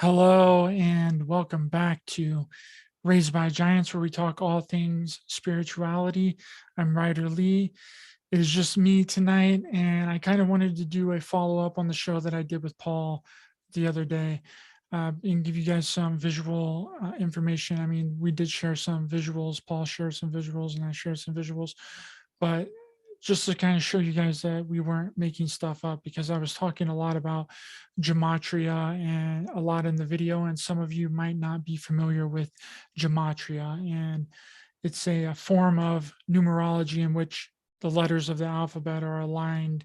Hello and welcome back to Raised by Giants, where we talk all things spirituality. I'm Ryder Lee. It is just me tonight, and I kind of wanted to do a follow up on the show that I did with Paul the other day and give you guys some visual information. I mean, we did share some visuals. Paul shared some visuals, and I shared some visuals, but just to kind of show you guys that we weren't making stuff up, because I was talking a lot about gematria and a lot in the video, and some of you might not be familiar with gematria. And it's a form of numerology in which the letters of the alphabet are aligned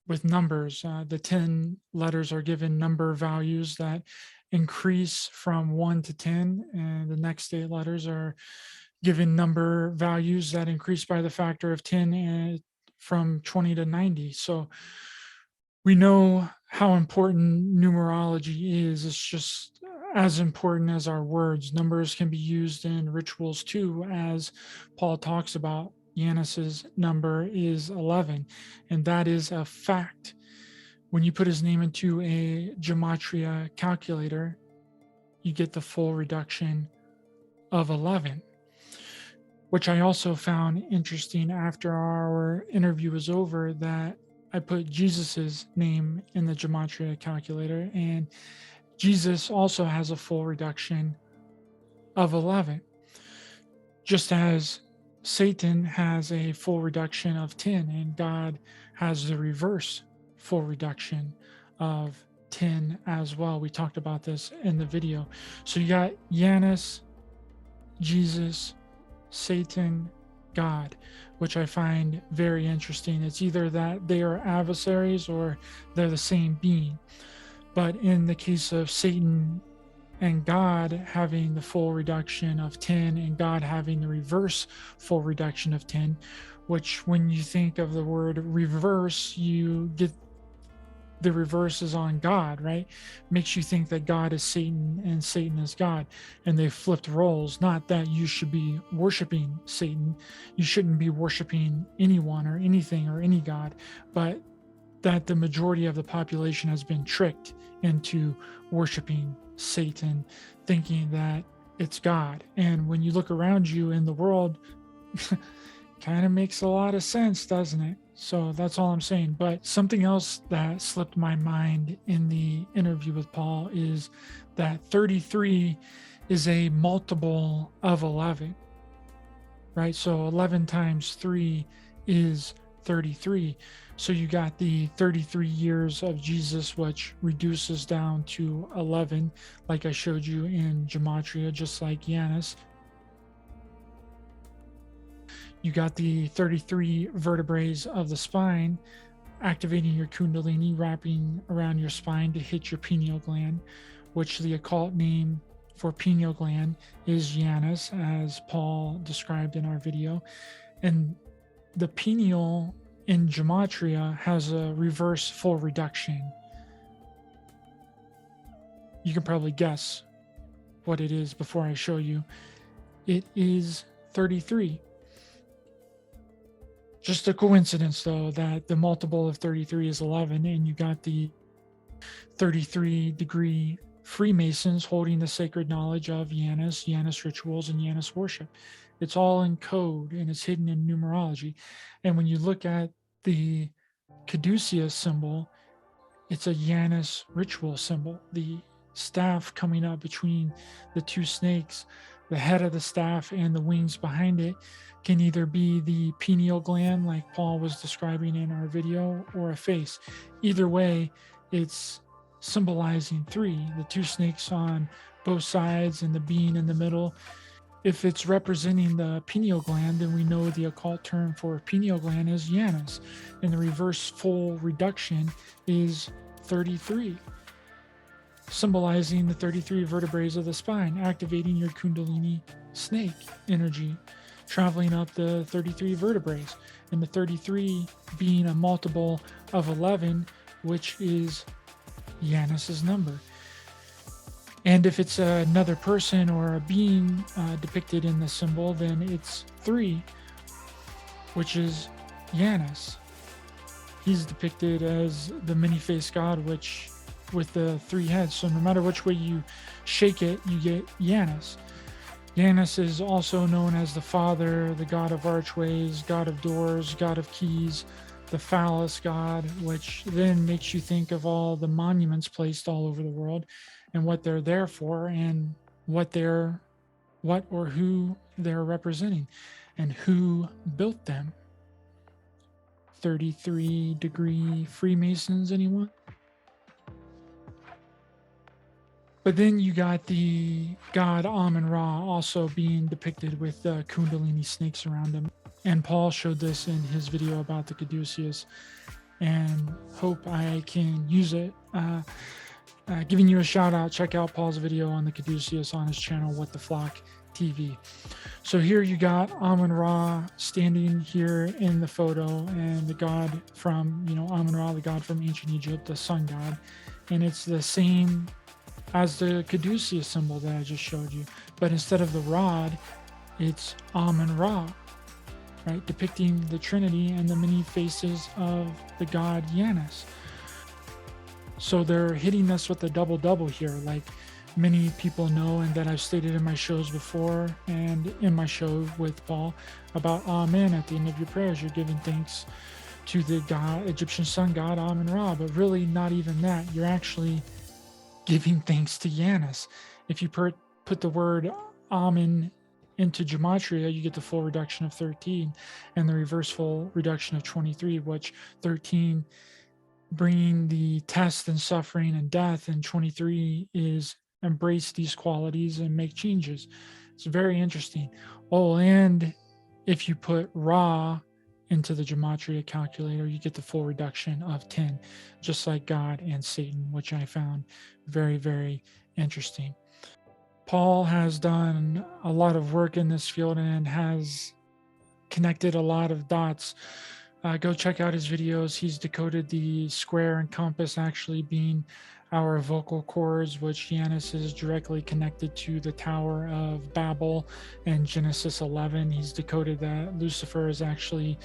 with numbers. The 10 letters are given number values that increase from 1 to 10, and the next 8 letters are given number values that increase by the factor of 10 and from 20 to 90. So we know how important numerology is. It's just as important as our words. Numbers can be used in rituals too, as Paul talks about. Janus's number is 11, and that is a fact. When you put his name into a gematria calculator, you get the full reduction of 11, which I also found interesting after our interview was over, that I put Jesus's name in the gematria calculator, and Jesus also has a full reduction of 11, just as Satan has a full reduction of 10, and God has the reverse full reduction of 10 as well. We talked about this in the video. So you got Janus, Jesus, Satan, God, which I find very interesting. It's either that they are adversaries or they're the same being. But in the case of Satan and God having the full reduction of 10, and God having the reverse full reduction of 10, which when you think of the word reverse, you get the reverse is on God, right? Makes you think that God is Satan and Satan is God, and they flipped roles. Not that you should be worshiping Satan. You shouldn't be worshiping anyone or anything or any God, but that the majority of the population has been tricked into worshiping Satan, thinking that it's God. And when you look around you in the world, kind of makes a lot of sense, doesn't it? So that's all I'm saying. But something else that slipped my mind in the interview with Paul is that 33 is a multiple of 11, right? So 11 times 3 is 33. So you got the 33 years of Jesus, which reduces down to 11, like I showed you in gematria, just like Janus. You got the 33 vertebrae of the spine, activating your kundalini, wrapping around your spine to hit your pineal gland, which the occult name for pineal gland is Janus, as Paul described in our video. And the pineal in gematria has a reverse full reduction. You can probably guess what it is before I show you. It is 33. Just a coincidence, though, that the multiple of 33 is 11, and you got the 33-degree Freemasons holding the sacred knowledge of Janus, Janus rituals, and Janus worship. It's all in code, and it's hidden in numerology. And when you look at the caduceus symbol, it's a Janus ritual symbol. The staff coming up between the two snakes, the head of the staff and the wings behind it, can either be the pineal gland, like Paul was describing in our video, or a face. Either way, it's symbolizing 3, the 2 snakes on both sides and the being in the middle. If it's representing the pineal gland, then we know the occult term for pineal gland is Janus, and the reverse full reduction is 33, symbolizing the 33 vertebrae of the spine, activating your kundalini snake energy, traveling up the 33 vertebrae, and the 33 being a multiple of 11, which is Janus's number. And if it's another person or a being depicted in the symbol, then it's 3, which is Janus. He's depicted as the many-faced God, which with the 3 heads. So no matter which way you shake it, you get Janus. Janus is also known as the Father, the God of archways, God of doors, God of keys, the phallus god, which then makes you think of all the monuments placed all over the world and what they're there for and what or who they're representing and who built them. 33-degree Freemasons, anyone? But then you got the god Amun-Ra also being depicted with Kundalini snakes around him. And Paul showed this in his video about the caduceus, and hope I can use it. Giving you a shout out, check out Paul's video on the caduceus on his channel, What the Flock TV. So here you got Amun-Ra standing here in the photo, and the god from, Amun-Ra, the god from ancient Egypt, the sun god. And it's the same as the caduceus symbol that I just showed you, but instead of the rod, it's Amun-Ra, right, depicting the Trinity and the many faces of the god Janus. So they're hitting us with a double here, like many people know, and that I've stated in my shows before and in my show with Paul about Amen at the end of your prayers. You're giving thanks to the god, Egyptian sun god Amun-Ra, but really not even that. You're actually giving thanks to Janus. If you put the word Amen into Gematria, you get the full reduction of 13 and the reverse full reduction of 23, which 13 bringing the test and suffering and death, and 23 is embrace these qualities and make changes. It's very interesting. Oh, and if you put Ra into the Gematria calculator, you get the full reduction of 10, just like God and Satan, which I found very, very interesting. Paul has done a lot of work in this field and has connected a lot of dots. Go check out his videos. He's decoded the square and compass actually being our vocal cords, which Janus is directly connected to the Tower of Babel in Genesis 11. He's decoded that Lucifer is actually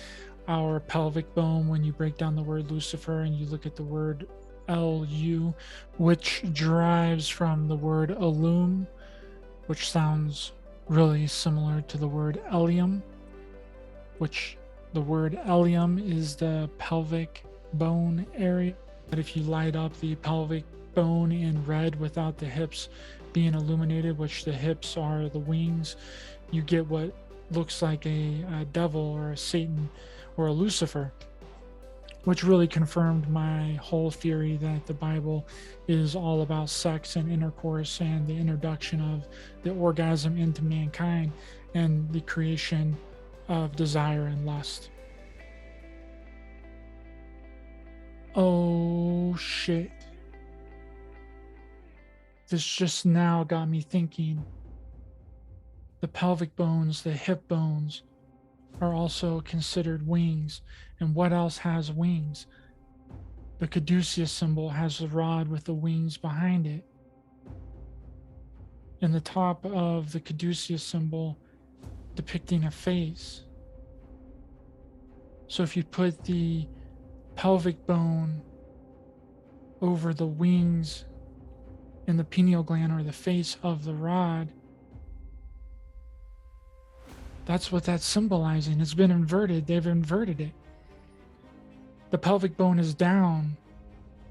our pelvic bone when you break down the word Lucifer and you look at the word Lu, which derives from the word illum, which sounds really similar to the word Elium, which the word Elium is the pelvic bone area. But if you light up the pelvic bone in red without the hips being illuminated, which the hips are the wings, you get what looks like a devil or a Satan or a Lucifer, which really confirmed my whole theory that the Bible is all about sex and intercourse and the introduction of the orgasm into mankind and the creation of desire and lust. Oh shit. This just now got me thinking. The pelvic bones, the hip bones are also considered wings. And what else has wings? The caduceus symbol has the rod with the wings behind it. In the top of the caduceus symbol depicting a face. So if you put the pelvic bone over the wings in the pineal gland or the face of the rod, that's what that's symbolizing. It's been inverted. They've inverted it. The pelvic bone is down,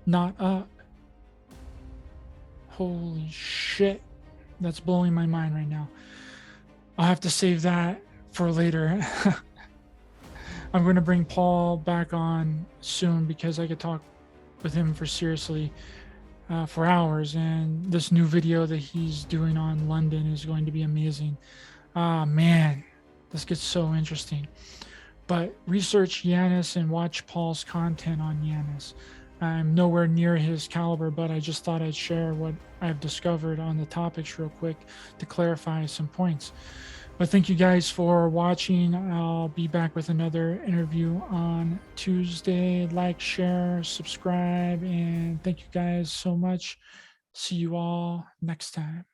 not up. Holy shit. That's blowing my mind right now. I'll have to save that for later. I'm going to bring Paul back on soon because I could talk with him for hours. And this new video that he's doing on London is going to be amazing. Man, this gets so interesting. But research Janus and watch Paul's content on Janus. I'm nowhere near his caliber, but I just thought I'd share what I've discovered on the topics real quick to clarify some points. But thank you guys for watching. I'll be back with another interview on Tuesday. Like, share, subscribe, and thank you guys so much. See you all next time.